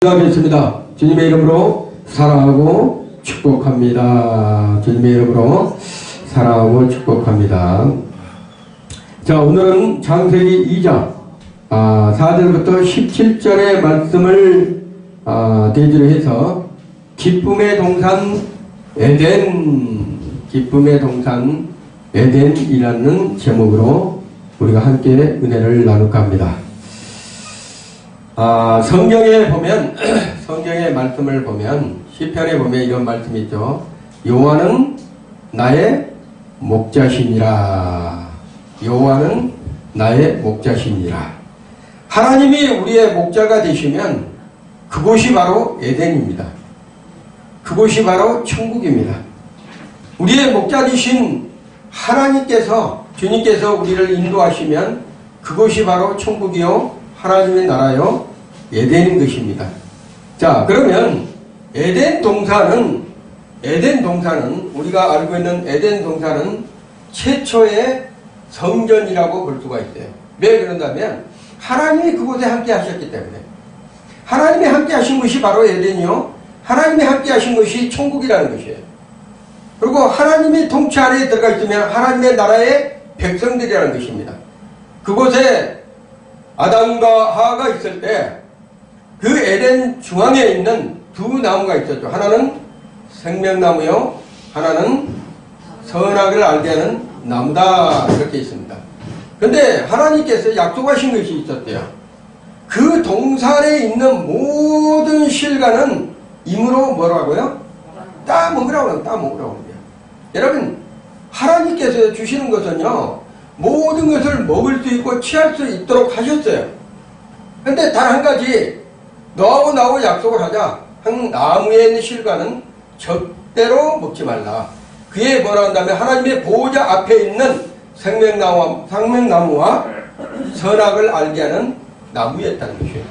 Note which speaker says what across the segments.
Speaker 1: 기도하겠습니다. 주님의 이름으로 사랑하고 축복합니다. 주님의 이름으로 사랑하고 축복합니다. 자, 오늘은 창세기 2장 4절부터 17절의 말씀을 대주로 해서 기쁨의 동산 기쁨의 동산 에덴이라는 제목으로 우리가 함께 은혜를 나눌까 합니다. 성경에 보면, 성경의 말씀을 보면, 시편에 보면 이런 말씀이 있죠. 여호와는 나의 목자시니라. 여호와는 나의 목자시니라. 하나님이 우리의 목자가 되시면 그곳이 바로 에덴입니다. 그곳이 바로 천국입니다. 우리의 목자 되신 하나님께서, 주님께서 우리를 인도하시면 그곳이 바로 천국이요 하나님의 나라요 에덴인 것입니다. 자, 그러면 에덴 동산은 우리가 알고 있는 에덴 동산은 최초의 성전이라고 볼 수가 있어요. 왜 그런다면 하나님이 그곳에 함께 하셨기 때문에. 하나님이 함께 하신 것이 바로 에덴이요 하나님이 함께 하신 것이 천국이라는 것이에요. 그리고 하나님이 통치 아래에 들어가 있으면 하나님의 나라의 백성들이라는 것입니다. 그곳에 아담과 하와가 있을 때 그 에덴 중앙에 있는 두 나무가 있었죠. 하나는 생명나무요, 하나는 선악을 알게 하는 나무다, 이렇게 있습니다. 그런데 하나님께서 약속하신 것이 있었대요. 그 동산에 있는 모든 실과는 임으로 뭐라고요? 따먹으라고 해요. 따먹으라고 해요. 여러분, 하나님께서 주시는 것은요, 모든 것을 먹을 수 있고 취할 수 있도록 하셨어요. 근데 단 한 가지, 너하고 나하고 약속을 하자. 한 나무에 있는 실과는 절대로 먹지 말라. 그에 뭐라 한다면 하나님의 보호자 앞에 있는 생명나무와 선악을 알게 하는 나무였다는 것이에요.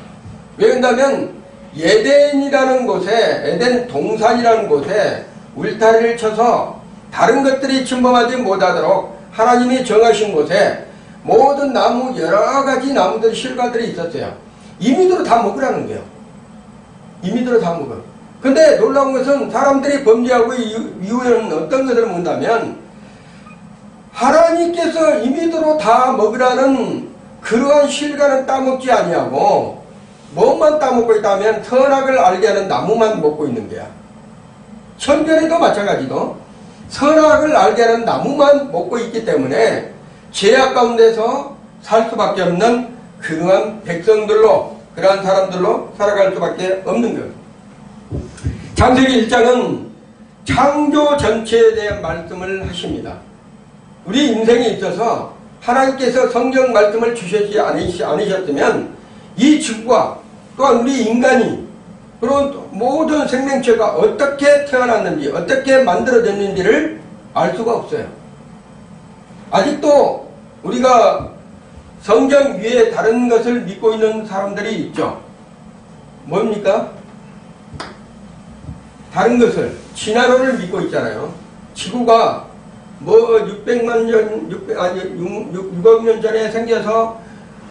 Speaker 1: 왜 그런다면 에덴이라는 곳에, 에덴 동산이라는 곳에 울타리를 쳐서 다른 것들이 침범하지 못하도록 하나님이 정하신 곳에 모든 나무, 여러 가지 나무들, 실과들이 있었어요. 임의대로 다 먹으라는 거예요. 임의대로 다 먹어. 근데 놀라운 것은 사람들이 범죄하고 이후에는 어떤 것을 먹는다면 하나님께서 임의대로 다 먹으라는 그러한 실과는 따먹지 아니하고 뭐만 따먹고 있다면 선악을 알게 하는 나무만 먹고 있는 거야. 천전에도 마찬가지로 선악을 알게 하는 나무만 먹고 있기 때문에 죄악 가운데서 살 수밖에 없는 그러한 백성들로, 그러한 사람들로 살아갈 수밖에 없는 것. 창세기 1장은 창조 전체에 대한 말씀을 하십니다. 우리 인생에 있어서 하나님께서 성경 말씀을 주시지 않으셨으면 이 지구와 또한 우리 인간이 그런 모든 생명체가 어떻게 태어났는지, 어떻게 만들어졌는지를 알 수가 없어요. 아직도 우리가 성경 위에 다른 것을 믿고 있는 사람들이 있죠. 뭡니까? 다른 것을, 진화론을 믿고 있잖아요. 지구가 뭐 600만 년, 6억 년 전에 생겨서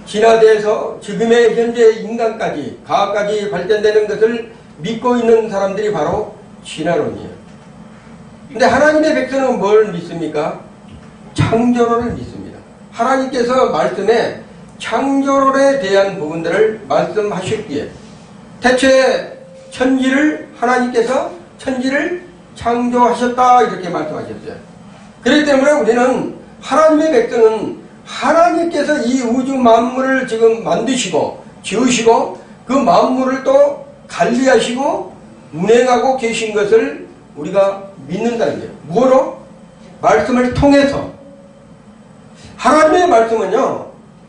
Speaker 1: 진화돼서 지금의 현재 인간까지, 과학까지 발전되는 것을 믿고 있는 사람들이 바로 진화론이에요. 근데 하나님의 백성은 뭘 믿습니까? 창조론을 믿습니다. 하나님께서 말씀에 창조론에 대한 부분들을 말씀하셨기에 대체 천지를 하나님께서 천지를 창조하셨다 이렇게 말씀하셨어요. 그렇기 때문에 우리는 하나님의 백성은 하나님께서 이 우주 만물을 지금 만드시고 지으시고 그 만물을 또 관리하시고 운행하고 계신 것을 우리가 믿는다는 거예요. 뭐로? 말씀을 통해서. 하나님의 말씀은요,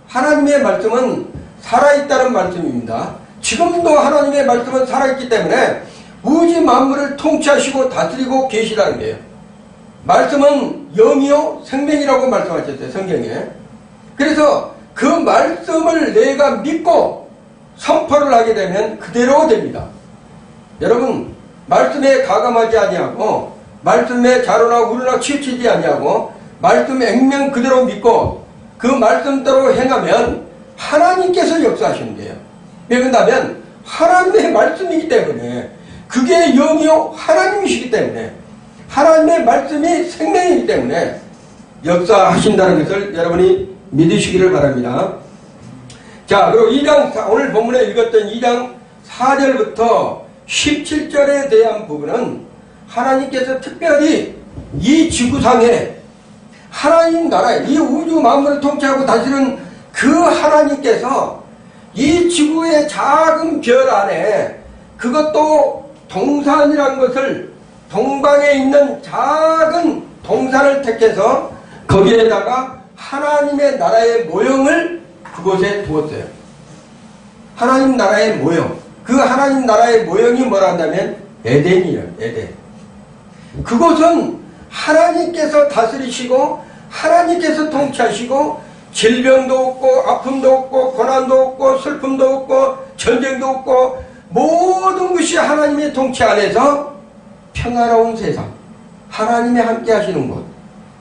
Speaker 1: 하나님의 말씀은 살아있다는 말씀입니다. 지금도 하나님의 말씀은 살아있기 때문에 우주 만물을 통치하시고 다스리고 계시다는 거예요. 말씀은 영이요 생명이라고 말씀하셨어요, 성경에. 그래서 그 말씀을 내가 믿고 선포를 하게 되면 그대로 됩니다. 여러분, 말씀에 가감하지 아니하고 말씀에 자로나 우르나 치우치지 아니하고 말씀 액면 그대로 믿고 그 말씀대로 행하면 하나님께서 역사하시는 거예요. 왜 그런다면 하나님의 말씀이기 때문에, 그게 영이요 하나님이시기 때문에, 하나님의 말씀이 생명이기 때문에 역사하신다는 것을 여러분이 믿으시기를 바랍니다. 자, 그리고 2장, 오늘 본문에 읽었던 2장 4절부터 17절에 대한 부분은 하나님께서 특별히 이 지구상에 하나님 나라에, 이 우주 만물을 통치하고 다스리는 그 하나님께서 이 지구의 작은 별 안에, 그것도 동산이라는 것을, 동방에 있는 작은 동산을 택해서 거기에다가 하나님의 나라의 모형을 그곳에 두었어요. 하나님 나라의 모형. 그 하나님 나라의 모형이 뭐라 한다면 에덴이에요. 에덴. 그곳은 하나님께서 다스리시고 하나님께서 통치하시고 질병도 없고 아픔도 없고 고난도 없고 슬픔도 없고 전쟁도 없고 모든 것이 하나님의 통치 안에서 평화로운 세상, 하나님이 함께 하시는 곳,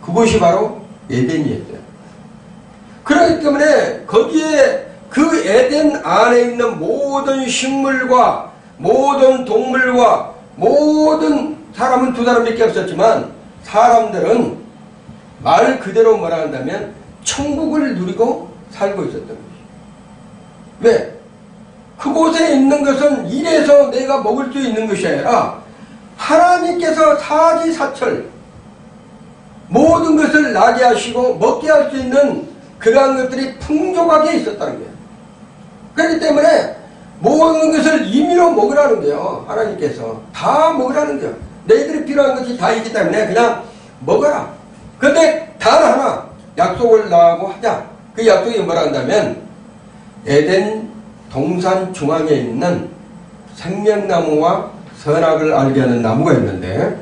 Speaker 1: 그곳이 바로 에덴이었어요. 그렇기 때문에 거기에 그 에덴 안에 있는 모든 식물과 모든 동물과 모든 사람은 두 사람밖에 없었지만 사람들은 말 그대로 뭐라 한다면 천국을 누리고 살고 있었던 것이죠. 왜? 그곳에 있는 것은 이래서 내가 먹을 수 있는 것이 아니라 하나님께서 사지사철 모든 것을 나게 하시고 먹게 할 수 있는 그러한 것들이 풍족하게 있었다는 거예요. 그렇기 때문에 모든 것을 임의로 먹으라는 거예요. 하나님께서 다 먹으라는 거예요. 너희들이 필요한 것이 다 있기 때문에 그냥 먹어라. 그런데 단 하나 약속을 나하고 하자. 그 약속이 뭐라 한다면 에덴 동산 중앙에 있는 생명나무와 선악을 알게 하는 나무가 있는데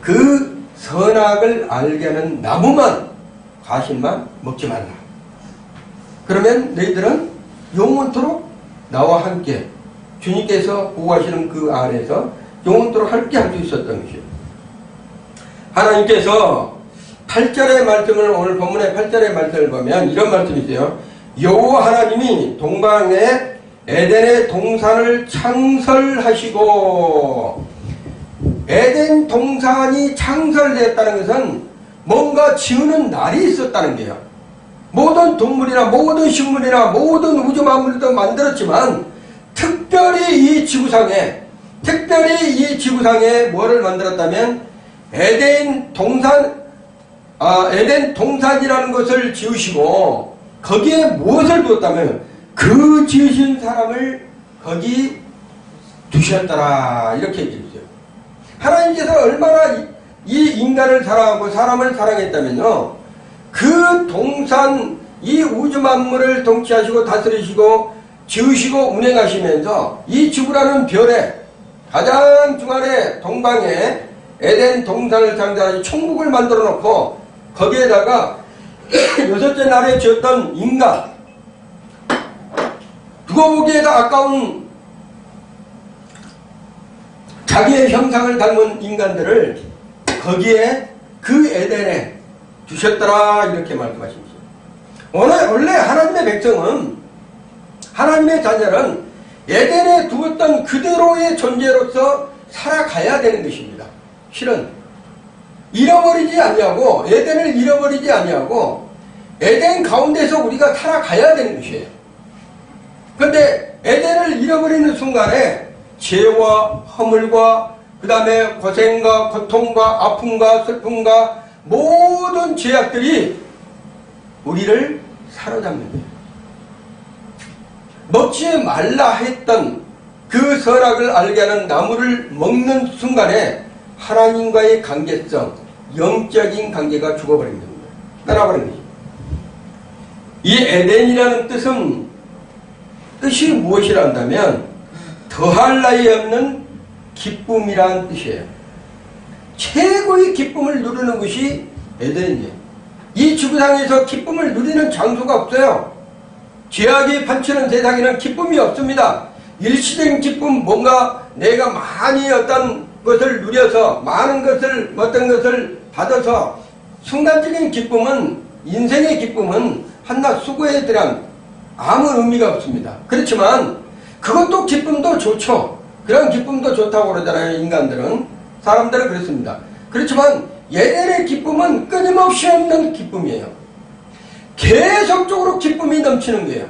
Speaker 1: 그 선악을 알게 하는 나무만, 과실만 먹지 말라. 그러면 너희들은 영원토록 나와 함께 주님께서 보호하시는 그 안에서 영원토록 함께 할 수 있었던 것이에요. 하나님께서 8절의 말씀을, 오늘 본문의 8절의 말씀을 보면 이런 말씀이 있어요. 여호와 하나님이 동방에 에덴의 동산을 창설하시고, 에덴 동산이 창설되었다는 것은 뭔가 지으는 날이 있었다는 거예요. 모든 동물이나 모든 식물이나 모든 우주 만물도 만들었지만 특별히 이 지구상에 뭐를 만들었다면 에덴 동산이라는 것을 지으시고 거기에 무엇을 두었다면 그 지으신 사람을 거기 두셨더라, 이렇게 얘기했어요. 하나님께서 얼마나 이 인간을 사랑하고 사람을 사랑했다면요, 그 동산, 이 우주 만물을 통치하시고 다스리시고 지으시고 운행하시면서 이 지구라는 별에 가장 중앙에 동방에 에덴 동산을 창조하시 천국을 만들어 놓고 거기에다가 여섯째 날에 지었던 인간, 두고 보기에도 아까운 자기의 형상을 닮은 인간들을 거기에 그 에덴에 두셨더라, 이렇게 말씀하십니다. 원래 하나님의 백성은, 하나님의 자녀는 에덴에 두었던 그대로의 존재로서 살아가야 되는 것입니다. 실은 잃어버리지 아니하고, 에덴을 잃어버리지 아니하고 에덴 가운데서 우리가 살아가야 되는 것이에요. 그런데 에덴을 잃어버리는 순간에 죄와 허물과 그 다음에 고생과 고통과 아픔과 슬픔과 모든 죄악들이 우리를 사로잡는 거예요. 먹지 말라 했던 그 선악을 알게 하는 나무를 먹는 순간에 하나님과의 관계성, 영적인 관계가 죽어버린 겁니다. 떠나버린 거죠. 이 에덴이라는 뜻이 무엇이라 한다면 더할 나위 없는 기쁨이라는 뜻이에요. 최고의 기쁨을 누리는 것이 에덴이에요. 이 지구상에서 기쁨을 누리는 장소가 없어요. 죄악이 판치는 세상에는 기쁨이 없습니다. 일시적인 기쁨, 뭔가 내가 많이 어떤 것을 누려서 많은 것을, 어떤 것을 받아서 순간적인 기쁨은, 인생의 기쁨은 한낱 수고에 대한 아무 의미가 없습니다. 그렇지만 그것도 기쁨도 좋죠. 그런 기쁨도 좋다고 그러잖아요. 인간들은. 사람들은 그렇습니다. 그렇지만 에덴의 기쁨은 끊임없이 없는 기쁨이에요. 계속적으로 기쁨이 넘치는 거예요.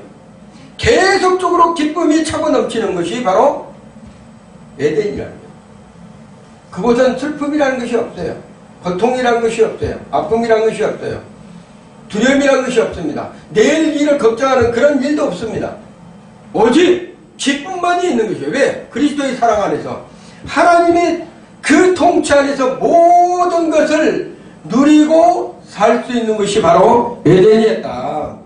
Speaker 1: 계속적으로 기쁨이 차고 넘치는 것이 바로 에덴이라는 거예요. 그곳은 슬픔이라는 것이 없어요. 고통이라는 것이 없어요. 아픔이라는 것이 없어요. 두려움이라는 것이 없습니다. 내일 일을 걱정하는 그런 일도 없습니다. 오직 기쁨만이 있는 것이에요. 왜? 그리스도의 사랑 안에서 하나님의 그 통치 안에서 모든 것을 누리고 살 수 있는 것이 바로 에덴이었다.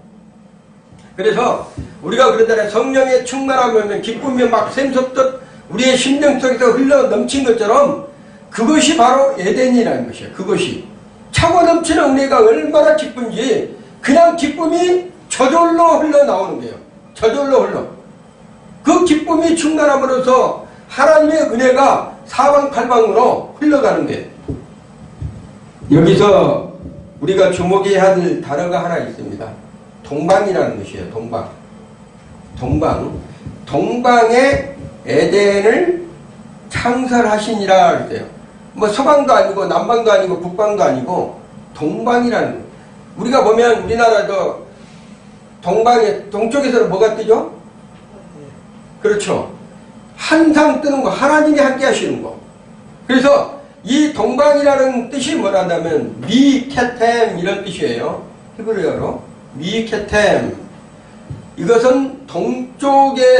Speaker 1: 그래서 우리가 그러잖아요. 성령의 충만하면 기쁨이 막 샘솟듯 우리의 심령 속에서 흘러 넘친 것처럼 그것이 바로 에덴이라는 것이에요. 그것이 차고 넘치는 은혜가 얼마나 기쁜지 그냥 기쁨이 저절로 흘러나오는 거예요. 저절로 흘러. 그 기쁨이 충만함으로써 하나님의 은혜가 사방팔방으로 흘러가는 거예요. 여기서 우리가 주목해야 할 단어가 하나 있습니다. 동방이라는 것이에요. 동방. 동방에 에덴을 창설하시니라 그랬어요. 뭐 서방도 아니고 남방도 아니고 북방도 아니고 동방이라는 거예요. 우리가 보면 우리나라도 동방에 동쪽에서는 뭐가 뜨죠? 그렇죠. 항상 뜨는 거, 하나님이 함께 하시는 거. 그래서 이 동방이라는 뜻이 뭐라냐면 미케템 이런 뜻이에요. 히브리어로 미케템. 이것은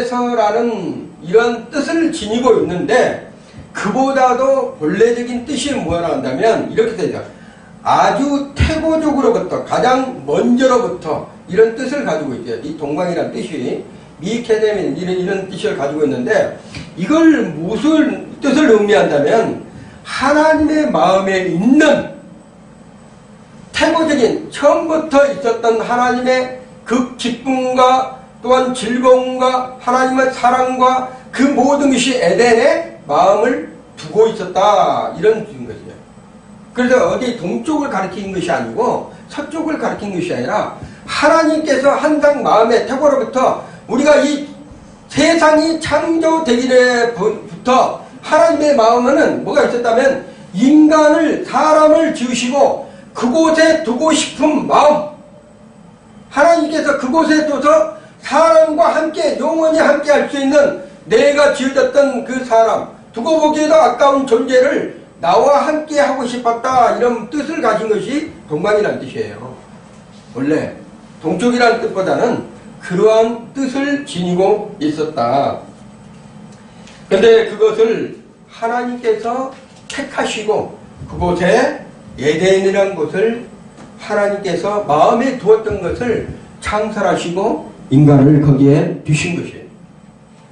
Speaker 1: 동쪽에서라는 이런 뜻을 지니고 있는데 그보다도 본래적인 뜻이 뭐라 한다면 이렇게 되죠. 아주 태고적으로부터 가장 먼저로부터 이런 뜻을 가지고 있어요. 이 동방이라는 뜻이 미케뎀 이런 뜻을 가지고 있는데 이걸 무슨 뜻을 의미한다면 하나님의 마음에 있는 태고적인 처음부터 있었던 하나님의 그 기쁨과 또한 즐거움과 하나님의 사랑과 그 모든 것이 에덴에 마음을 두고 있었다 이런 뜻인 것이에요. 그래서 어디 동쪽을 가리킨 것이 아니고 서쪽을 가리킨 것이 아니라 하나님께서 항상 마음의 태고로부터 우리가 이 세상이 창조되기부터 하나님의 마음에는 뭐가 있었다면 인간을 사람을 지으시고 그곳에 두고 싶은 마음 하나님께서 그곳에 둬서 사람과 함께 영원히 함께 할 수 있는 내가 지어졌던 그 사람 두고 보기에도 아까운 존재를 나와 함께 하고 싶었다 이런 뜻을 가진 것이 동방이라는 뜻이에요. 원래 동쪽이라는 뜻보다는 그러한 뜻을 지니고 있었다. 그런데 그것을 하나님께서 택하시고 그곳에 에덴이라는 곳을 하나님께서 마음에 두었던 것을 창설하시고 인간을 거기에 두신 것이에요.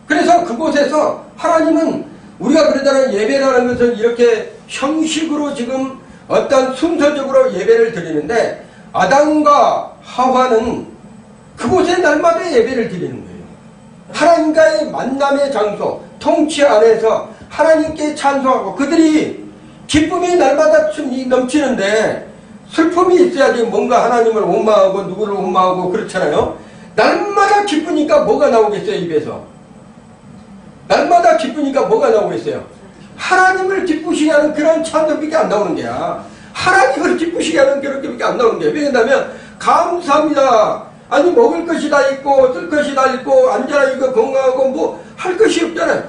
Speaker 1: 그래서 그곳에서 하나님은 우리가 그러잖아요. 예배라는 것은 이렇게 형식으로 지금 어떤 순서적으로 예배를 드리는데 아담과 하와는 그곳에 날마다 예배를 드리는 거예요. 하나님과의 만남의 장소, 통치 안에서 하나님께 찬송하고 그들이 기쁨이 날마다 넘치는데 슬픔이 있어야지 뭔가 하나님을 원망하고 누구를 원망하고 그렇잖아요. 날마다 기쁘니까 뭐가 나오겠어요, 입에서? 날마다 기쁘니까 뭐가 나오겠어요? 하나님을 기쁘시게 하는 그런 찬송밖에 안 나오는 거야. 하나님을 기쁘시게 하는 그런 것밖에 안 나오는 거야. 왜냐하면 감사합니다. 아니 먹을 것이 다 있고 쓸 것이 다 있고 앉아라 이거 건강하고 뭐 할 것이 없잖아요.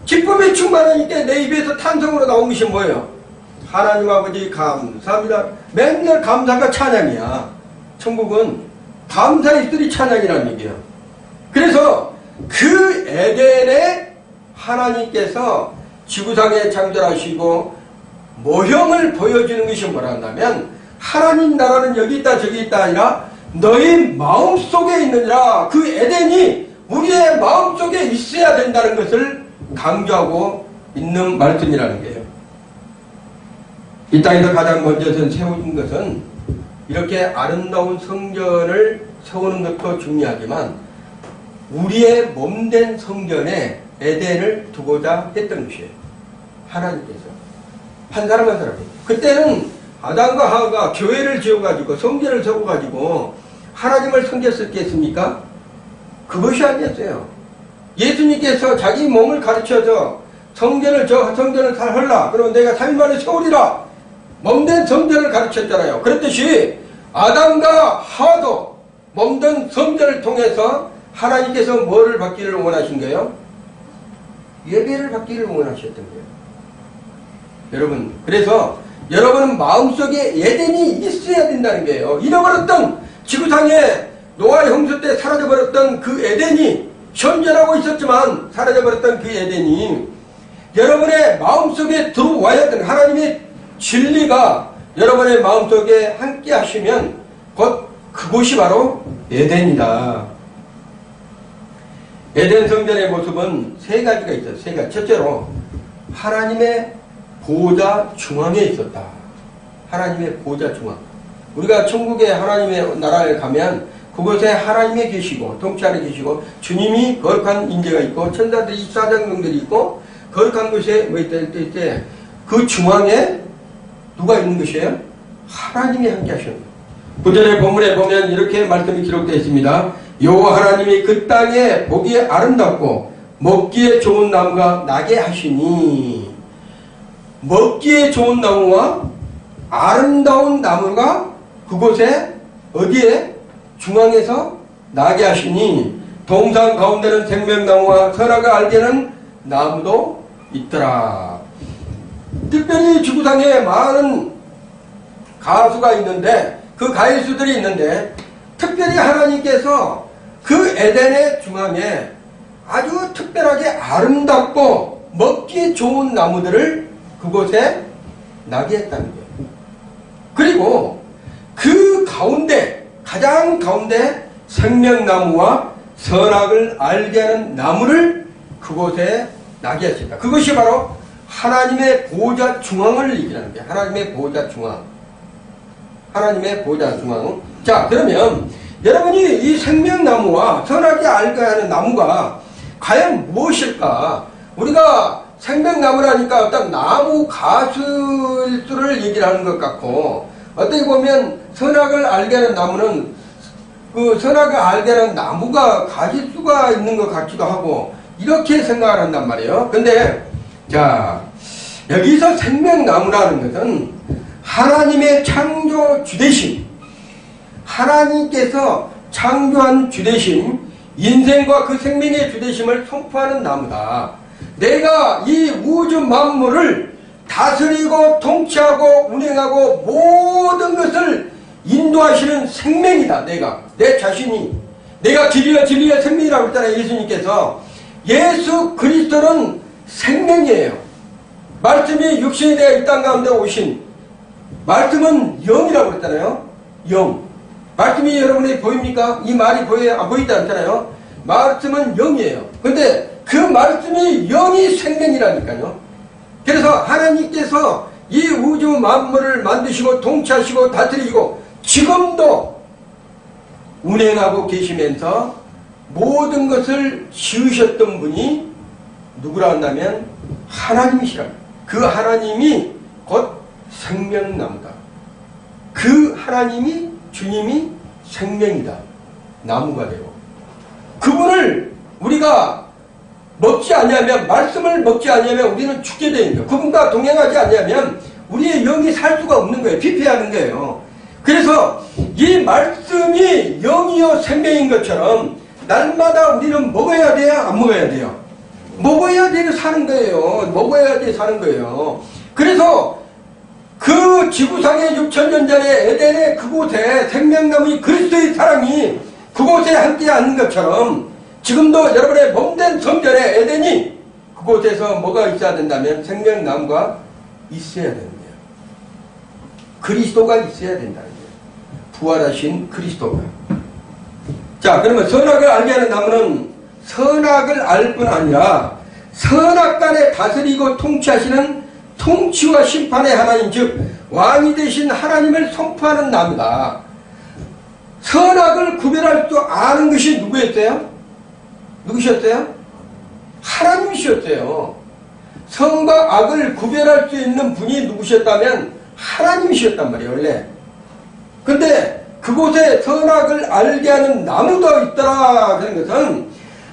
Speaker 1: 기쁨이 충만하니까 내 입에서 탄성으로 나온 것이 뭐예요? 하나님 아버지 감사합니다. 맨날 감사가 찬양이야. 천국은 감사의 들이 찬양이라는 얘기예요. 그래서 그 에덴에 하나님께서 지구상에 창조하시고 모형을 보여주는 것이 뭐라 한다면 하나님 나라는 여기 있다 저기 있다 아니라 너희 마음속에 있느니라. 그 에덴이 우리의 마음속에 있어야 된다는 것을 강조하고 있는 말씀이라는 거예요. 이 땅에서 가장 먼저 세운 것은 이렇게 아름다운 성전을 세우는 것도 중요하지만 우리의 몸된 성전에 에덴을 두고자 했던 것이에요. 하나님께서 한 사람 한 사람이. 그때는 아담과 하와가 교회를 지어가지고 성전을 세워가지고 하나님을 섬겼었겠습니까? 그것이 아니었어요. 예수님께서 자기 몸을 가르쳐서 성전을 잘 헐라. 그러면 내가 3일 만에 세우리라. 몸된 성전을 가르쳤잖아요. 그렇듯이 아담과 하와도 몸된 성전을 통해서 하나님께서 뭐를 받기를 원하신 거예요? 예배를 받기를 원하셨던 거예요. 여러분, 그래서 여러분은 마음속에 에덴이 있어야 된다는 거예요. 잃어버렸던 지구상에 노아의 홍수 때 사라져버렸던 그 에덴이 현존하고 있었지만 사라져버렸던 그 에덴이 여러분의 마음속에 들어와야 되는 하나님의 진리가 여러분의 마음속에 함께 하시면 곧 그곳이 바로 에덴이다. 에덴 성전의 모습은 세 가지가 있어요. 세 가지. 첫째로 하나님의 보좌 중앙에 있었다. 하나님의 보좌 중앙. 우리가 천국의 하나님의 나라에 가면 그곳에 하나님이 계시고 통치 안에 계시고 주님이 거룩한 인재가 있고 천사들이 사장들이 있고 거룩한 곳에 뭐 있다 때 그 중앙에 누가 있는 것이에요? 하나님이 함께 하셨다. 구절의 본문에 보면 이렇게 말씀이 기록되어 있습니다. 여호와 하나님이 그 땅에 보기에 아름답고 먹기에 좋은 나무가 나게 하시니, 먹기에 좋은 나무와 아름다운 나무가 그곳에 어디에? 중앙에서 나게 하시니 동산 가운데는 생명나무와 선악을 알게 하는 나무도 있더라. 특별히 지구상에 많은 가수가 있는데 그 가수들이 있는데 특별히 하나님께서 그 에덴의 중앙에 아주 특별하게 아름답고 먹기 좋은 나무들을 그곳에 나게 했다는 거예요. 그리고 그 가운데 가장 가운데 생명나무와 선악을 알게 하는 나무를 그곳에 나게 했습니다. 그것이 바로 하나님의 보좌 중앙을 얘기하는 거예요. 하나님의 보좌 중앙. 하나님의 보좌 중앙. 자, 그러면 여러분이 이 생명나무와 선악이 알게 하는 나무가 과연 무엇일까? 우리가 생명나무라니까 어떤 나무 가수를 얘기를 하는 것 같고, 어떻게 보면 선악을 알게 하는 나무는 그 선악을 알게 하는 나무가 가지수가 있는 것 같기도 하고 이렇게 생각을 한단 말이에요. 근데 자, 여기서 생명나무라는 것은 하나님의 창조 주대심, 하나님께서 창조한 주대심, 인생과 그 생명의 주대심을 선포하는 나무다. 내가 이 우주 만물을 다스리고 통치하고 운행하고 모든 것을 인도하시는 생명이다. 내 자신이. 내가 길이야 진리야 생명이라고 했잖아요. 예수님께서. 예수 그리스도는 생명이에요. 말씀이 육신이 되어 이 땅 가운데 오신 말씀은 영이라고 했잖아요. 영. 말씀이 여러분에게 보입니까? 이 말이 안 보이지 않잖아요. 말씀은 영이에요. 근데 그 말씀이 영이 생명이라니까요. 그래서 하나님께서 이 우주 만물을 만드시고 통치하시고 다스리시고 지금도 운행하고 계시면서 모든 것을 지으셨던 분이 누구라 한다면 하나님이시라. 그 하나님이 곧 생명나무다. 그 하나님이 주님이 생명이다. 나무가 되고 그분을 우리가 먹지 않냐면, 말씀을 먹지 않냐면 우리는 죽게 되는 거예요. 그분과 동행하지 않냐면 우리의 영이 살 수가 없는 거예요. 피폐하는 거예요. 그래서 이 말씀이 영이요 생명인 것처럼 날마다 우리는 먹어야 돼요? 안 먹어야 돼요? 먹어야 돼서 사는 거예요. 먹어야 돼 사는 거예요. 그래서 그 지구상의 6천년 전에 에덴의 그곳에 생명나무인 그리스도의 사랑이 그곳에 함께 앉는 것처럼 지금도 여러분의 몸된 성전에 에덴이 그곳에서 뭐가 있어야 된다면 생명나무가 있어야 되는 거예요. 그리스도가 있어야 된다는 거예요. 부활하신 그리스도가. 자, 그러면 선악을 알게 하는 나무는 선악을 알 뿐 아니라 선악간에 다스리고 통치하시는 통치와 심판의 하나님, 즉 왕이 되신 하나님을 선포하는 나무다. 선악을 구별할 줄 아는 것이 누구였어요? 누구셨어요? 하나님이셨어요. 선과 악을 구별할 수 있는 분이 누구셨다면 하나님이셨단 말이에요, 원래. 근데 그곳에 선악을 알게 하는 나무도 있더라. 그런 것은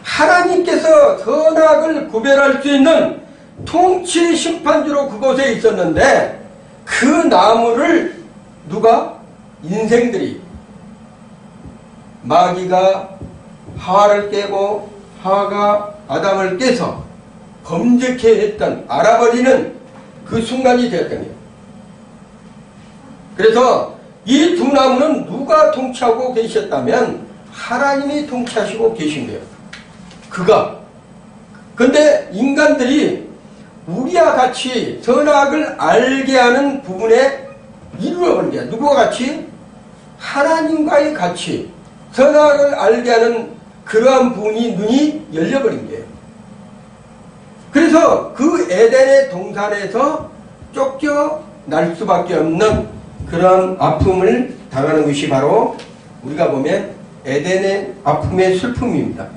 Speaker 1: 하나님께서 선악을 구별할 수 있는 통치 심판주로 그곳에 있었는데 그 나무를 누가? 인생들이 마귀가 하와를 깨고 하와가 아담을 깨서 범죄케 했던 알아버리는 그 순간이 되었던 거예요. 그래서 이 두 나무는 누가 통치하고 계셨다면 하나님이 통치하시고 계신 거예요. 근데 인간들이 우리와 같이 선악을 알게 하는 부분에 이루어버린 거야. 누구와 같이? 하나님과의 같이 선악을 알게 하는 그러한 부분이 눈이 열려버린 거예요. 그래서 그 에덴의 동산에서 쫓겨날 수밖에 없는 그런 아픔을 당하는 것이 바로 우리가 보면 에덴의 아픔의 슬픔입니다.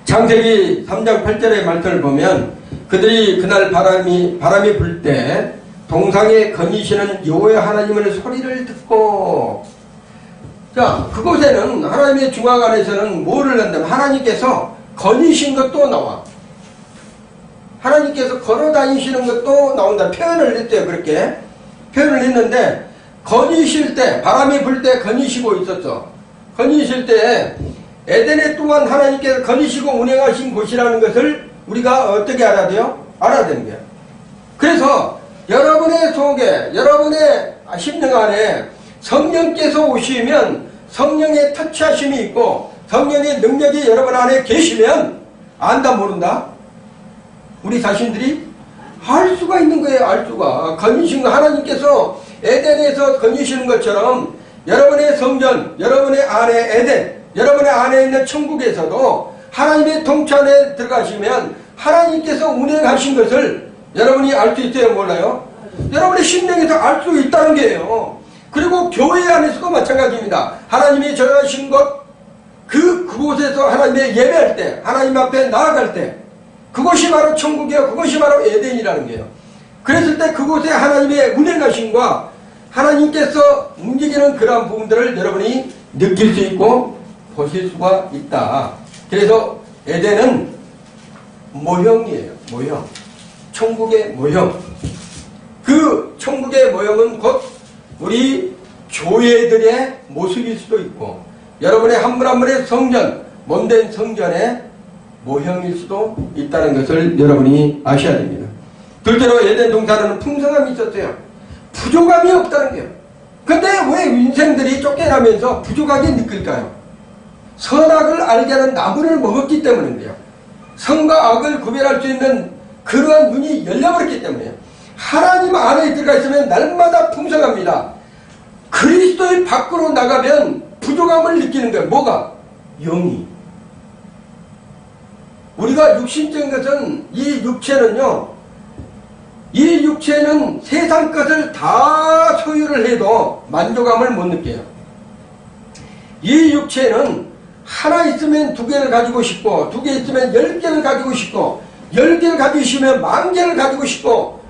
Speaker 1: 창세기 3장 8절의 말씀을 보면 그들이 그날 바람이 불 때 동상에 거니시는 여호와 하나님의 소리를 듣고, 자, 그곳에는 하나님의 중앙 안에서는 뭐를 한다면 하나님께서 거니신 것도 나와. 하나님께서 걸어 다니시는 것도 나온다. 표현을 했대요. 그렇게 표현을 했는데, 거니실 때, 바람이 불 때 거니시고 있었죠. 거니실 때 에덴에 또한 하나님께서 거니시고 운행하신 곳이라는 것을 우리가 어떻게 알아야 돼요? 알아야 되는 거예요. 그래서 여러분의 속에, 여러분의 심령 안에 성령께서 오시면 성령의 터치하심이 있고 성령의 능력이 여러분 안에 계시면 안다 모른다? 우리 자신들이 알 수가 있는 거예요. 알 수가. 거니신 거 하나님께서 에덴에서 거니시는 것처럼 여러분의 성전, 여러분의 안에 에덴, 여러분의 안에 있는 천국에서도 하나님의 통치 안에 들어가시면 하나님께서 운행하신 것을 여러분이 알 수 있어요? 몰라요? 여러분의 심령에서 알 수 있다는 게예요. 그리고 교회 안에서도 마찬가지입니다. 하나님이 정하신 것, 그곳에서 하나님의 예배할 때, 하나님 앞에 나아갈 때, 그것이 바로 천국이요, 그것이 바로 에덴이라는 거예요. 그랬을 때 그곳에 하나님의 운행하심과 하나님께서 움직이는 그러한 부분들을 여러분이 느낄 수 있고 보실 수가 있다. 그래서 에덴은 모형이에요. 모형. 천국의 모형. 그 천국의 모형은 곧 우리 교회들의 모습일 수도 있고 여러분의 한 분 한 분의 성전, 몸된 성전의 모형일 수도 있다는 것을 여러분이 아셔야 됩니다. 둘째로 에덴 동산에는 풍성함이 있었어요. 부족함이 없다는 거예요. 근데 왜 인생들이 쫓겨나면서 부족하게 느낄까요? 선악을 알게 하는 나무를 먹었기 때문인데요. 선과 악을 구별할 수 있는 그러한 눈이 열려버렸기 때문에 하나님 안에 들어가 있으면 날마다 풍성합니다. 그리스도의 밖으로 나가면 부족함을 느끼는 거예요. 뭐가? 영이. 우리가 육신적인 것은 이 육체는 세상 것을 다 소유를 해도 만족감을 못 느껴요. 이 육체는 하나 있으면 두 개를 가지고 싶고, 두 개 있으면 10개를 가지고 싶고, 10개를 가지고 있으면 10,000개를 가지고 싶고,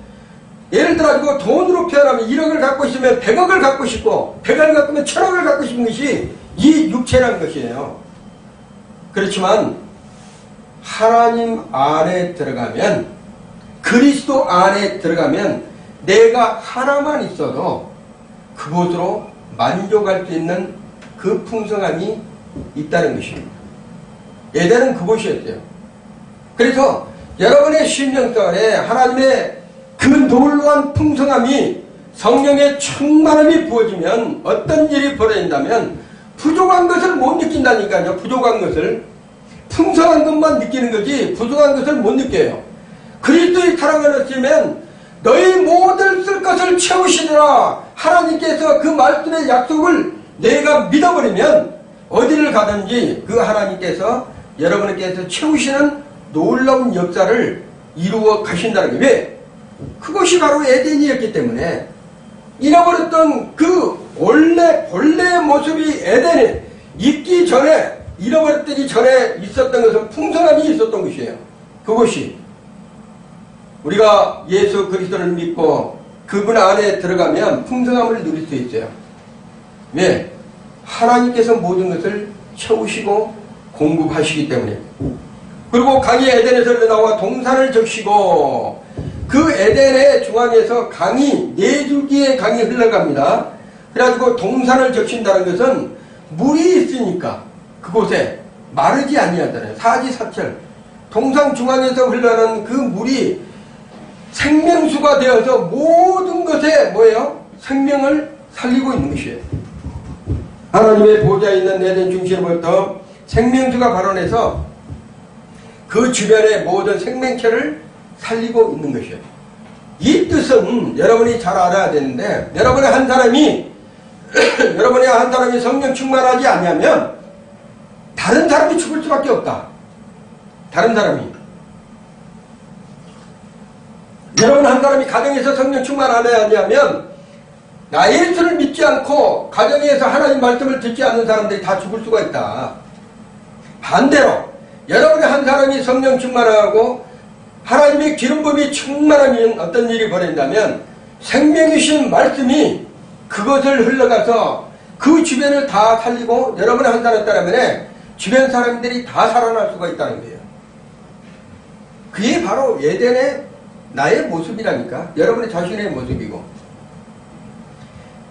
Speaker 1: 예를 들어 돈으로 표현하면 1억을 갖고 있으면 100억을 갖고 싶고, 100억을 갖고 있으면 1000억을 갖고 싶은 것이 이 육체라는 것이에요. 그렇지만 하나님 안에 들어가면, 그리스도 안에 들어가면 내가 하나만 있어도 그곳으로 만족할 수 있는 그 풍성함이 있다는 것입니다. 에덴은 그곳이었대요. 그래서 여러분의 심령 속에 하나님의 그 놀라운 풍성함이 성령의 충만함이 부어지면 어떤 일이 벌어진다면 부족한 것을 못 느낀다니까요. 부족한 것을. 풍성한 것만 느끼는 거지 부족한 것을 못 느껴요. 그리스도의 사랑을 얻으면 너희 모든 쓸 것을 채우시리라. 하나님께서 그 말씀의 약속을 내가 믿어버리면 어디를 가든지 그 하나님께서 여러분께서 채우시는 놀라운 역사를 이루어 가신다는 게 왜? 그것이 바로 에덴이었기 때문에 잃어버렸던 그 본래의 모습이 에덴에 있기 전에 잃어버렸기 전에 있었던 것은 풍성함이 있었던 것이에요. 그것이 우리가 예수 그리스도를 믿고 그분 안에 들어가면 풍성함을 누릴 수 있어요. 왜? 하나님께서 모든 것을 채우시고 공급하시기 때문에. 그리고 강이 에덴에서 나와 동산을 적시고 그 에덴의 중앙에서 강이 4줄기의 강이 흘러갑니다. 그래가지고 동산을 적신다는 것은 물이 있으니까 그곳에 마르지 아니하잖아요. 사지사철. 동산 중앙에서 흘러가는 그 물이 생명수가 되어서 모든 것에 뭐예요? 생명을 살리고 있는 것이에요. 하나님의 보좌에 있는 에덴 중심으로부터 생명수가 발원해서 그 주변의 모든 생명체를 살리고 있는 것이에요. 이 뜻은 여러분이 잘 알아야 되는데, 여러분의 한 사람이 성령 충만하지 않으면 다른 사람이 죽을 수밖에 없다. 다른 사람이. 여러분 한 사람이 가정에서 성령 충만 안 하냐면 나 예수를 믿지 않고 가정에서 하나님 말씀을 듣지 않는 사람들이 다 죽을 수가 있다. 반대로 여러분의 한 사람이 성령 충만하고 하나님의 기름 부음이 충만하면 어떤 일이 벌어진다면 생명이신 말씀이 그것을 흘러가서 그 주변을 다 살리고 여러분의 한 사람 때문에 주변 사람들이 다 살아날 수가 있다는 거예요. 그게 바로 에덴의 나의 모습이라니까. 여러분의 자신의 모습이고.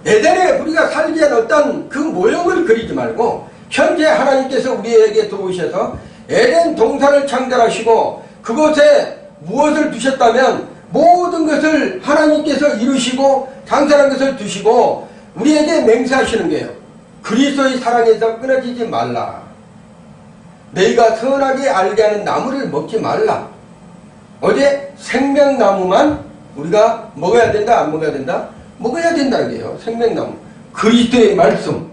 Speaker 1: 에덴에 우리가 살기 위한 어떤 그 모형을 그리지 말고 현재 하나님께서 우리에게 들어오셔서 에덴 동산을 창조하시고 그곳에 무엇을 두셨다면 모든 것을 하나님께서 이루시고 장사한 것을 두시고 우리에게 맹세하시는 거예요. 그리스도의 사랑에서 끊어지지 말라. 너희가 선하게 알게 하는 나무를 먹지 말라. 어제 생명나무만 우리가 먹어야 된다, 안 먹어야 된다? 먹어야 된다는 거예요. 생명나무. 그리스도의 말씀.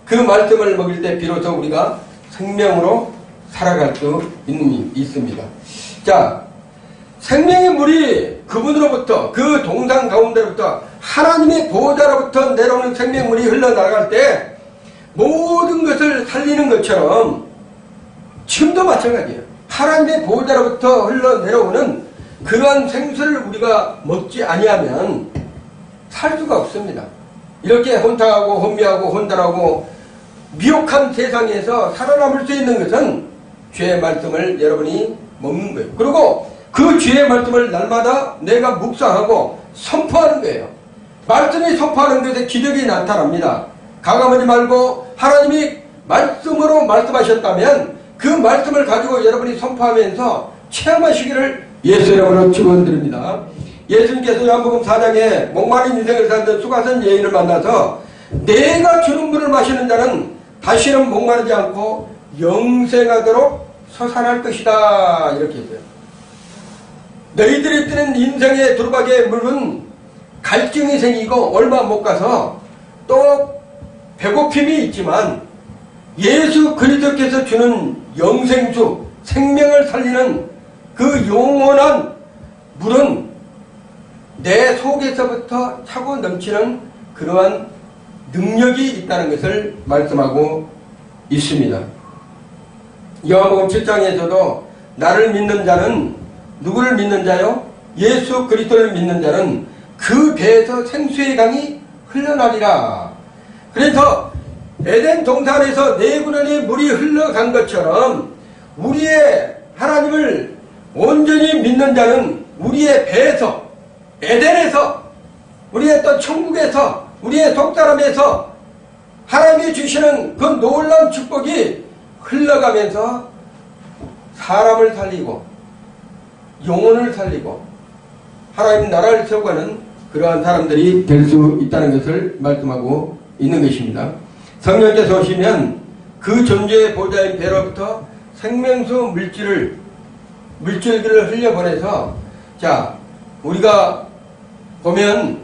Speaker 1: 그 말씀을 먹일 때 비로소 우리가 생명으로 살아갈 수 있습니다. 자, 생명의 물이 그분으로부터, 그 동산 가운데로부터 하나님의 보호자로부터 내려오는 생명물이 흘러나갈 때 모든 것을 살리는 것처럼 지금도 마찬가지예요. 하나님의 보호자로부터 흘러내려오는 그러한 생수를 우리가 먹지 아니하면 살 수가 없습니다. 이렇게 혼탁하고 혼미하고 혼돈하고 미혹한 세상에서 살아남을 수 있는 것은 주의 말씀을 여러분이 먹는 거예요. 그리고 그 주의 말씀을 날마다 내가 묵상하고 선포하는 거예요. 말씀이 선포하는 것에 기적이 나타납니다. 가감하지 말고 하나님이 말씀으로 말씀하셨다면 그 말씀을 가지고 여러분이 선포하면서 체험하시기를 예수 이름으로 축원드립니다. 예수님께서 요한복음 4장에 목마른 인생을 살던 수가성 여인을 만나서 내가 주는 물을 마시는 자는 다시는 목마르지 않고 영생하도록 솟아날 것이다. 이렇게 했어요. 너희들이 뜨는 인생의 두루박이의 물은 갈증이 생기고 얼마 못 가서 또 배고픔이 있지만 예수 그리스도께서 주는 영생수, 생명을 살리는 그 영원한 물은 내 속에서부터 차고 넘치는 그러한 능력이 있다는 것을 말씀하고 있습니다. 요한복음 7장에서도 나를 믿는 자는 누구를 믿는 자요? 예수 그리스도를 믿는 자는 그 배에서 생수의 강이 흘러나리라. 그래서 에덴 동산에서 네 구년의 물이 흘러간 것처럼 우리의 하나님을 온전히 믿는 자는 우리의 배에서, 에덴에서, 우리의 또 천국에서, 우리의 속사람에서 하나님이 주시는 그 놀라운 축복이 흘러가면서 사람을 살리고 영혼을 살리고 하나님 나라를 세워가는 그러한 사람들이 될 수 있다는 것을 말씀하고 있는 것입니다. 성령께서 오시면 그 존재의 보좌인 배로부터 생명수 물질들을 흘려보내서, 자, 우리가 보면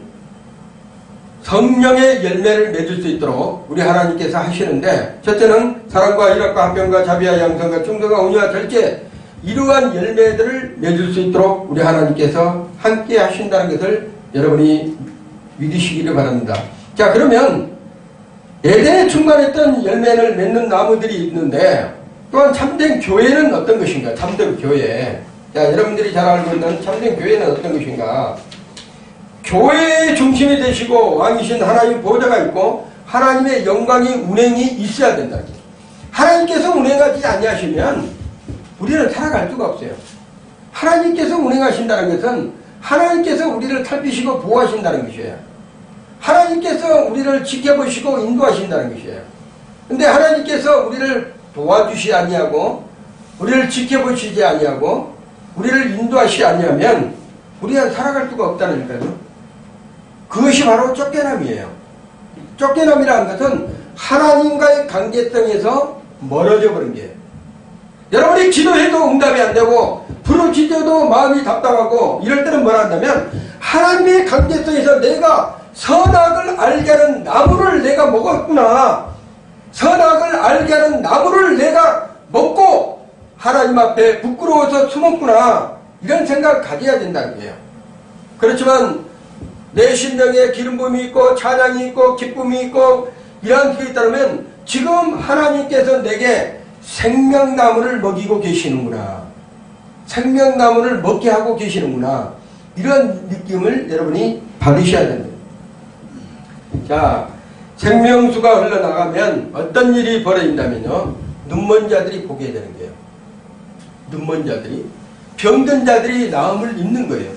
Speaker 1: 성령의 열매를 맺을 수 있도록 우리 하나님께서 하시는데, 첫째는 사랑과 희락과 화평과 자비와 양성과 충성과 온유와 절제, 이러한 열매들을 맺을 수 있도록 우리 하나님께서 함께 하신다는 것을 여러분이 믿으시기를 바랍니다. 자, 그러면 에덴에 충만했던 열매를 맺는 나무들이 있는데, 또한 참된 교회는 어떤 것인가? 참된 교회. 자, 여러분들이 잘 알고 있는 참된 교회는 어떤 것인가? 교회의 중심이 되시고 왕이신 하나님 보호자가 있고 하나님의 영광이 운행이 있어야 된다. 하나님께서 운행하지 아니하시면 우리는 살아갈 수가 없어요. 하나님께서 운행하신다는 것은 하나님께서 우리를 살피시고 보호하신다는 것이에요. 하나님께서 우리를 지켜보시고 인도하신다는 것이에요. 근데 하나님께서 우리를 도와주시 아니하고 우리를 지켜보시지 아니하고 우리를 인도하시 아니하면 우리가 살아갈 수가 없다는 거죠. 그것이 바로 쫓겨남이에요. 쫓겨남이라는 것은 하나님과의 관계성에서 멀어져 버린 거예요. 여러분이 기도해도 응답이 안 되고 부르짖어도 마음이 답답하고 이럴 때는 뭐라 한다면 하나님의 관계성에서 내가 선악을 알게 하는 나무를 내가 먹었구나. 선악을 알게 하는 나무를 내가 먹고 하나님 앞에 부끄러워서 숨었구나. 이런 생각을 가져야 된다는 거예요. 그렇지만 내 심령에 기름 부음이 있고 찬양이 있고 기쁨이 있고 이러한 게 있다면 지금 하나님께서 내게 생명나무를 먹이고 계시는구나. 생명나무를 먹게 하고 계시는구나. 이런 느낌을 여러분이 받으셔야 됩니다. 자, 생명수가 흘러나가면 어떤 일이 벌어진다면요. 눈먼 자들이 보게 되는 거예요. 눈먼 자들이. 병든 자들이 나음을 입는 거예요.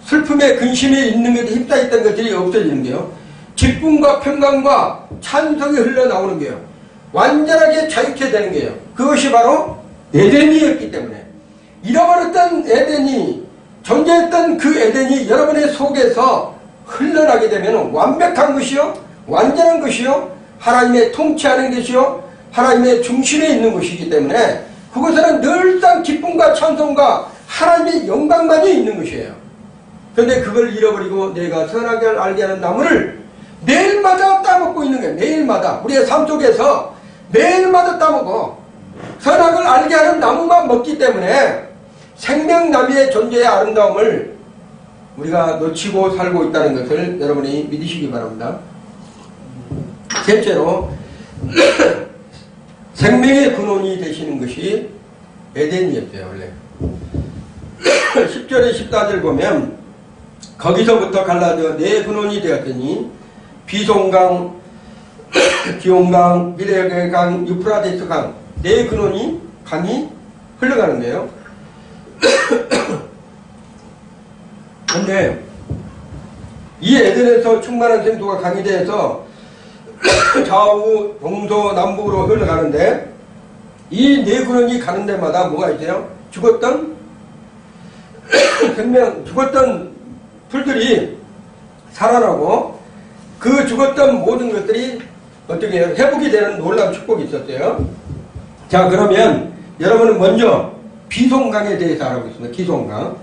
Speaker 1: 슬픔에 근심에 있는 것에 휩싸였던 것들이 없어지는 거예요. 기쁨과 평강과 찬성이 흘러나오는 거예요. 완전하게 자유케 되는 거예요. 그것이 바로 에덴이었기 때문에 잃어버렸던 에덴이 존재했던 그 에덴이 여러분의 속에서 흘러나게 되면 완벽한 것이요 완전한 것이요 하나님의 통치하는 것이요 하나님의 중심에 있는 것이기 때문에 그곳에는 늘상 기쁨과 찬송과 하나님의 영광만이 있는 것이에요. 그런데 그걸 잃어버리고 내가 선하게 알게 하는 나무를 매일마다 따먹고 있는 거예요. 매일마다 우리의 삶 속에서 매일마다 따먹어 선악을 알게 하는 나무만 먹기 때문에 생명나무의 존재의 아름다움을 우리가 놓치고 살고 있다는 것을 여러분이 믿으시기 바랍니다. 셋째로 생명의 근원이 되시는 것이 에덴이었어요. 원래 10절에 14절 보면 거기서부터 갈라져 내 근원이 되었더니 비송강, 기온강, 미레강, 유프라데스 강, 네 근원이 강이 흘러가는 거예요. 근데 이 에덴에서 충만한 생수가 강이 돼서 좌우, 동서, 남북으로 흘러가는데 이 네 근원이 가는 데마다 뭐가 있어요? 죽었던 죽었던 풀들이 살아나고 그 죽었던 모든 것들이 어떻게 해요? 회복이 되는 놀라운 축복이 있었어요. 자, 그러면 여러분은 먼저 비송강에 대해서 알아보겠습니다. 기송강.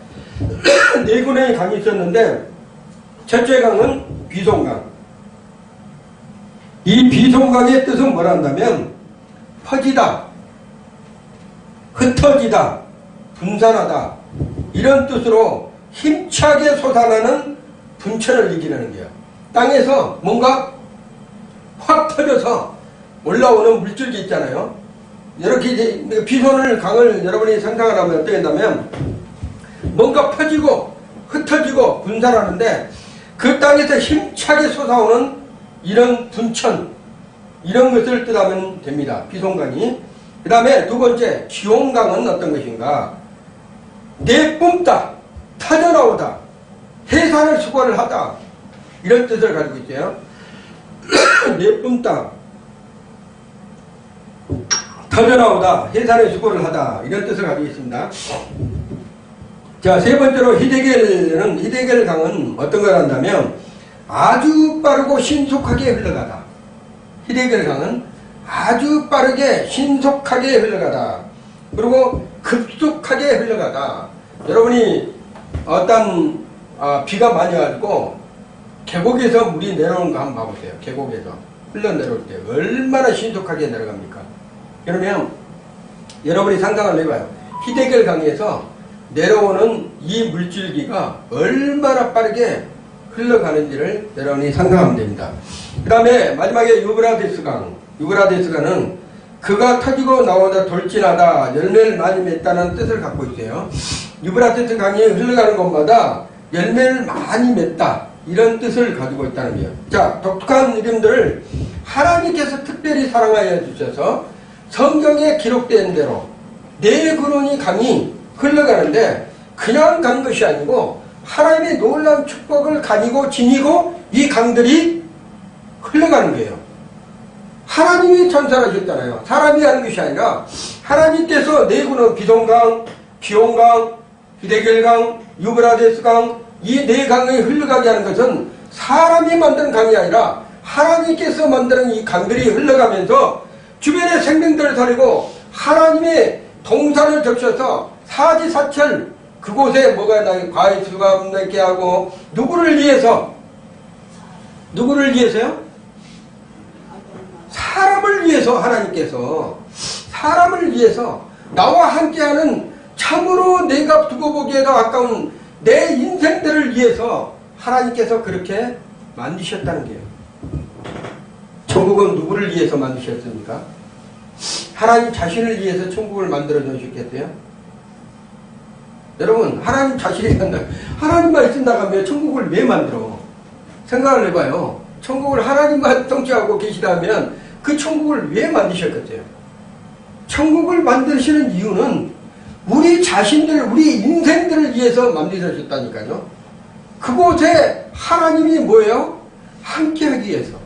Speaker 1: 네 군의 강이 있었는데 첫째 강은 비송강. 이 비송강의 뜻은 뭐라 한다면 퍼지다, 흩어지다, 분산하다 이런 뜻으로 힘차게 솟아나는 분천을 이기는 거예요. 땅에서 뭔가 확 터져서 올라오는 물줄기 있잖아요. 이렇게 이제 비송을 강을 여러분이 상상을 하면 어떻게 된다면 뭔가 퍼지고 흩어지고 분산하는데 그 땅에서 힘차게 솟아오는 이런 분천 이런 것을 뜻하면 됩니다. 비송강이. 그 다음에 두 번째 기온강은 어떤 것인가? 내뿜다, 터져나오다, 해산을 수고를 하다 이런 뜻을 가지고 있어요. 내뿜다, 터져나오다, 해산의 수고를 하다 이런 뜻을 가지고 있습니다. 자, 세 번째로 히데겔 강은 어떤 걸 한다면 아주 빠르고 신속하게 흘러가다. 히데겔 강은 아주 빠르게 신속하게 흘러가다. 그리고 급속하게 흘러가다. 여러분이 어떤 비가 많이 와가지고 계곡에서 물이 내려오는 거 한번 봐보세요. 계곡에서 흘러내려올 때 얼마나 신속하게 내려갑니까? 그러면 여러분이 상상을 해봐요. 히데겔 강에서 내려오는 이 물줄기가 얼마나 빠르게 흘러가는지를 여러분이 상상하면 됩니다. 그 다음에 마지막에 유브라데스 강. 유브라데스 강은 그가 터지고 나오다 돌진하다 열매를 많이 맺다는 뜻을 갖고 있어요. 유브라데스 강이 흘러가는 곳마다 열매를 많이 맺다 이런 뜻을 가지고 있다는 거예요. 자, 독특한 이름들을 하나님께서 특별히 사랑하여 주셔서 성경에 기록된 대로 네 근원이 강이 흘러가는데 그냥 간 것이 아니고 하나님의 놀라운 축복을 가지고 지니고 이 강들이 흘러가는 거예요. 하나님이 창설하셨잖아요. 사람이 하는 것이 아니라 하나님께서 네 근원 비동강, 기온강, 히데겔강, 유브라데스강 이 네 강이 흘러가게 하는 것은 사람이 만든 강이 아니라 하나님께서 만드는 이 강들이 흘러가면서 주변의 생명들을 살리고 하나님의 동산을 적셔서 사지사철 그곳에 뭐가 나게 과일수가 없게 하고 누구를 위해서요? 사람을 위해서 하나님께서 사람을 위해서 나와 함께하는 참으로 내가 두고 보기에도 아까운 내 인생들을 위해서 하나님께서 그렇게 만드셨다는 거예요. 천국은 누구를 위해서 만드셨습니까? 하나님 자신을 위해서 천국을 만들어 놓으셨겠어요? 여러분 하나님 자신이 간다. 하나님만 있는다면 천국을 왜 만들어? 생각을 해봐요. 천국을 하나님만 통치하고 계시다면 그 천국을 왜 만드셨겠어요? 천국을 만드시는 이유는 우리 자신들, 우리 인생들을 위해서 만드셨다니까요. 그곳에 하나님이 뭐예요? 함께하기 위해서.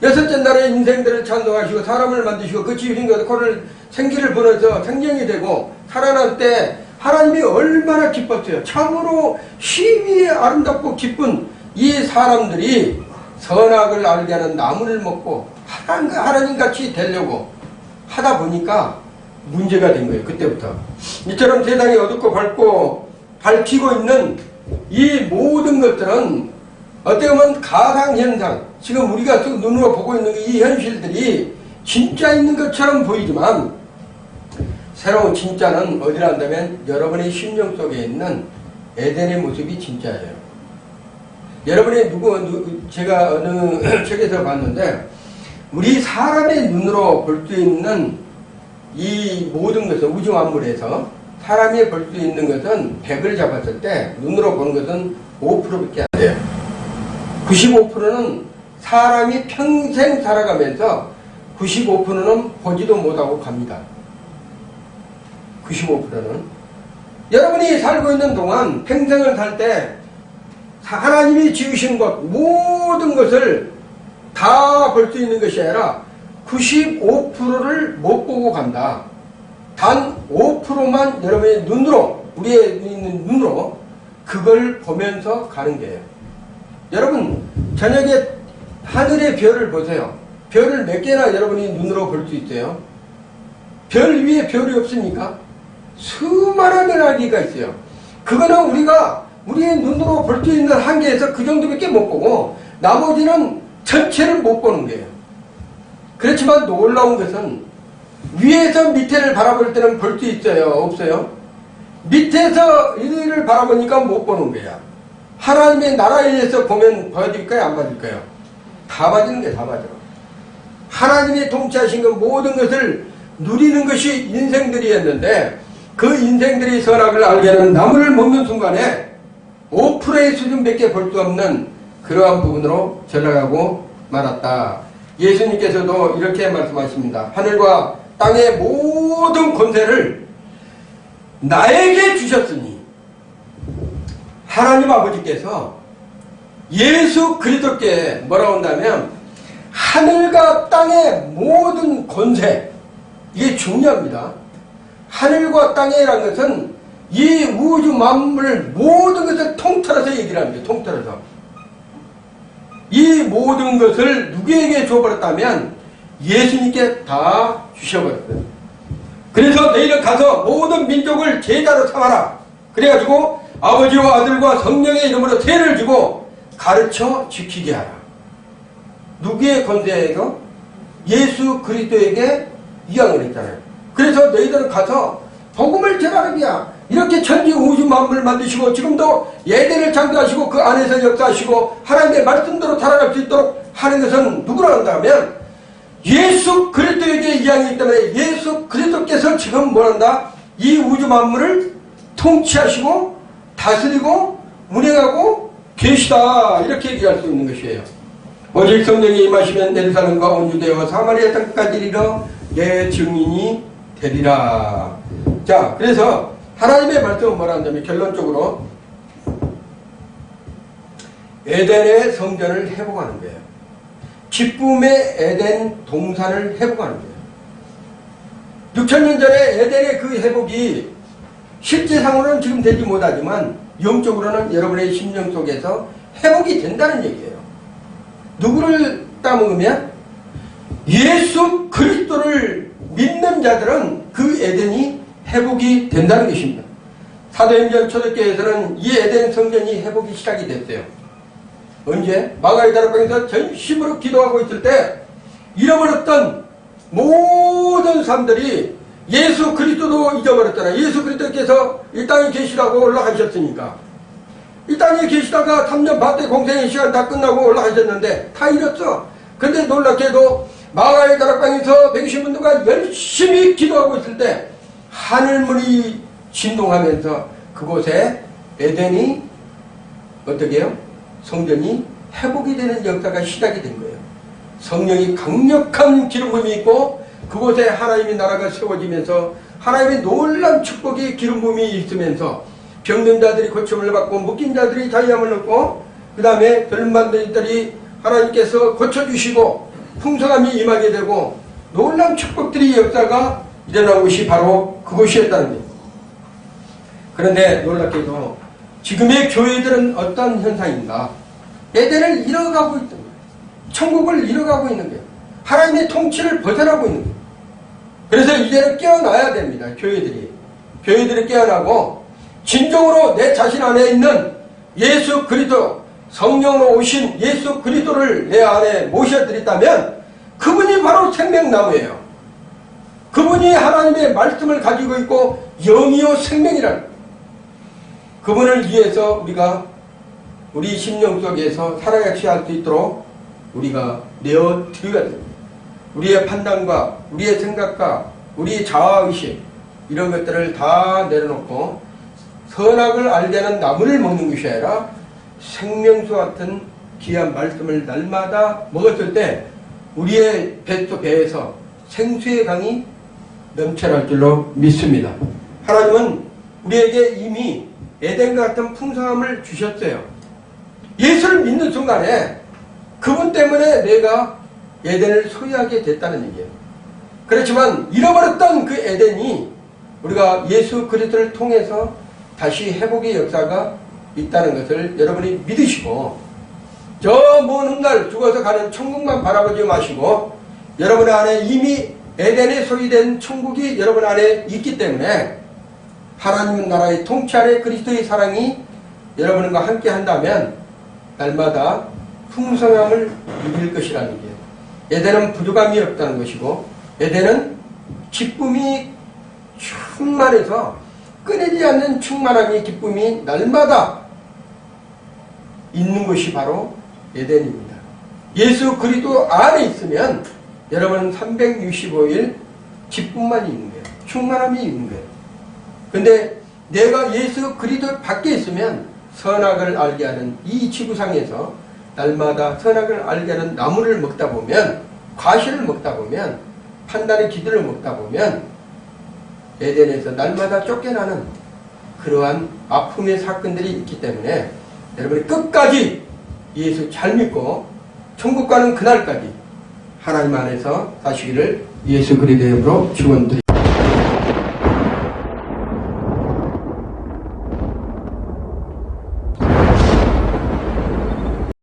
Speaker 1: 여섯째 날에 인생들을 찬송하시고 사람을 만드시고 그 지으신 것 코를 생기를 불어서 생명이 되고 살아날 때 하나님이 얼마나 기뻤어요. 참으로 심히 아름답고 기쁜 이 사람들이 선악을 알게 하는 나무를 먹고 하나님같이 되려고 하다 보니까 문제가 된 거예요. 그때부터. 이처럼 세상이 어둡고 밝히고 있는 이 모든 것들은 어떻게 보면 가상현상, 지금 우리가 눈으로 보고 있는 이 현실들이 진짜 있는 것처럼 보이지만 새로운 진짜는 어디라 한다면 여러분의 심령 속에 있는 에덴의 모습이 진짜예요. 여러분이 제가 어느 책에서 봤는데 우리 사람의 눈으로 볼 수 있는 이 모든 것은 우주 만물에서 사람이 볼 수 있는 것은 100을 잡았을 때 눈으로 보는 것은 5%밖에 안 돼요. 95%는 사람이 평생 살아가면서 95%는 보지도 못하고 갑니다. 95%는 여러분이 살고 있는 동안 평생을 살 때 하나님이 지으신 것 모든 것을 다 볼 수 있는 것이 아니라 95%를 못 보고 간다. 단 5%만 여러분의 눈으로, 우리의 있는 눈으로 그걸 보면서 가는 거예요. 여러분 저녁에 하늘의 별을 보세요. 별을 몇 개나 여러분이 눈으로 볼 수 있어요? 별 위에 별이 없습니까? 수많은 별아리가 있어요. 그거는 우리가 우리의 눈으로 볼 수 있는 한계에서 그 정도밖에 못 보고 나머지는 전체를 못 보는 거예요. 그렇지만 놀라운 것은 위에서 밑에를 바라볼 때는 볼 수 있어요? 없어요? 밑에서 위를 바라보니까 못 보는 거야. 하나님의 나라에서 보면 봐질까요? 안 봐질까요? 다 봐지는 거예요. 다 봐져. 하나님의 통치하신 것 모든 것을 누리는 것이 인생들이었는데 그 인생들이 선악을 알게 하는 나무를 먹는 순간에 5%의 수준밖에 볼 수 없는 그러한 부분으로 전락하고 말았다. 예수님께서도 이렇게 말씀하십니다. 하늘과 땅의 모든 권세를 나에게 주셨으니 하나님 아버지께서 예수 그리스도께 뭐라고 한다면 하늘과 땅의 모든 권세, 이게 중요합니다. 하늘과 땅이라는 것은 이 우주 만물 모든 것을 통틀어서 얘기를 합니다. 통틀어서 이 모든 것을 누구에게 줘버렸다면 예수님께 다 주셔버렸어요. 그래서 너희는 가서 모든 민족을 제자로 삼아라. 그래가지고 아버지와 아들과 성령의 이름으로 세를 주고 가르쳐 지키게 하라. 누구의 권세예요? 예수 그리스도에게 이양을 했잖아요. 그래서 너희들은 가서 복음을 전하라기야. 이렇게 천지 우주 만물을 만드시고 지금도 예대를 창조하시고 그 안에서 역사하시고 하나님의 말씀대로 살아갈 수 있도록 하는 것은 누구라 한다면 예수 그리스도에게 이양이 있기 때문에 예수 그리스도께서 지금 뭐란다? 이 우주 만물을 통치하시고 다스리고 운행하고 계시다. 이렇게 얘기할 수 있는 것이에요. 오직 성령이 임하시면 예루살렘과 온 유대와 사마리아 땅까지 이르러 내 증인이 되리라. 자, 그래서 하나님의 말씀은 뭐라 한다면 결론적으로 에덴의 성전을 회복하는 거예요. 기쁨의 에덴 동산을 회복하는 거예요. 6,000년 전에 에덴의 그 회복이 실제상으로는 지금 되지 못하지만 영적으로는 여러분의 심령 속에서 회복이 된다는 얘기예요. 누구를 따먹으면 예수 그리스도를 믿는 자들은 그 에덴이 회복이 된다는 것입니다. 사도행전 초대교회에서는 이 에덴 성전이 회복이 시작이 됐어요. 언제? 마가의 다락방에서 전심으로 기도하고 있을 때 잃어버렸던 모든 사람들이 예수 그리스도도 잊어버렸잖아요. 예수 그리스도께서 이 땅에 계시라고 올라가셨으니까. 이 땅에 계시다가 3년 반대 공생의 시간 다 끝나고 올라가셨는데 다 잃었어. 근데 놀랍게도 마가의 다락방에서 120분들과 열심히 기도하고 있을 때 하늘문이 진동하면서 그곳에 에덴이 어떻게 해요? 성전이 회복이 되는 역사가 시작이 된 거예요. 성령이 강력한 기름붐이 있고 그곳에 하나님의 나라가 세워지면서 하나님의 놀라운 축복이 기름붐이 있으면서 병든 자들이 고침을 받고 묶인 자들이 자유함을 얻고 그 다음에 별만든 자들이 하나님께서 고쳐주시고 풍성함이 임하게 되고 놀라운 축복들이 역사가 일어난 곳이 바로 그곳이었다는 거예요. 그런데 놀랍게도 지금의 교회들은 어떤 현상인가? 에덴을 잃어가고 있는 거예요. 천국을 잃어가고 있는 거예요. 하나님의 통치를 벗어나고 있는 거예요. 그래서 이제는 깨어나야 됩니다. 교회들이 깨어나고 진정으로 내 자신 안에 있는 예수 그리스도 성령으로 오신 예수 그리스도를 내 안에 모셔드렸다면 그분이 바로 생명나무예요. 그분이 하나님의 말씀을 가지고 있고 영이요 생명이라는 그분을 위해서 우리가 우리 심령 속에서 살아야지 할 수 있도록 우리가 내어드려야 됩니다. 우리의 판단과 우리의 생각과 우리의 자아의식 이런 것들을 다 내려놓고 선악을 알게 하는 나무를 먹는 것이 아니라 생명수 같은 귀한 말씀을 날마다 먹었을 때 우리의 배에서 생수의 강이 넘쳐날 줄로 믿습니다. 하나님은 우리에게 이미 에덴과 같은 풍성함을 주셨어요. 예수를 믿는 순간에 그분 때문에 내가 에덴을 소유하게 됐다는 얘기예요. 그렇지만 잃어버렸던 그 에덴이 우리가 예수 그리스도를 통해서 다시 회복의 역사가 있다는 것을 여러분이 믿으시고 저 먼 훗날 죽어서 가는 천국만 바라보지 마시고 여러분 안에 이미 에덴에 소유된 천국이 여러분 안에 있기 때문에 하나님 나라의 통치 아래 그리스도의 사랑이 여러분과 함께 한다면 날마다 풍성함을 누릴 것이라는 얘기예요. 에덴은 부족함이 없다는 것이고 에덴은 기쁨이 충만해서 끊이지 않는 충만함이 기쁨이 날마다 있는 것이 바로 에덴입니다. 예수 그리스도 안에 있으면 여러분은 365일 기쁨만 있는 거예요. 충만함이 있는 거예요. 근데 내가 예수 그리스도 밖에 있으면 선악을 알게 하는 이 지구상에서 날마다 선악을 알게 하는 나무를 먹다 보면 과실을 먹다 보면 판단의 기들을 먹다 보면 에덴에서 날마다 쫓겨나는 그러한 아픔의 사건들이 있기 때문에 여러분이 끝까지 예수 잘 믿고 천국 가는 그날까지 하나님 안에서 사시기를 예수 그리스도의 이름으로 축원드립니다.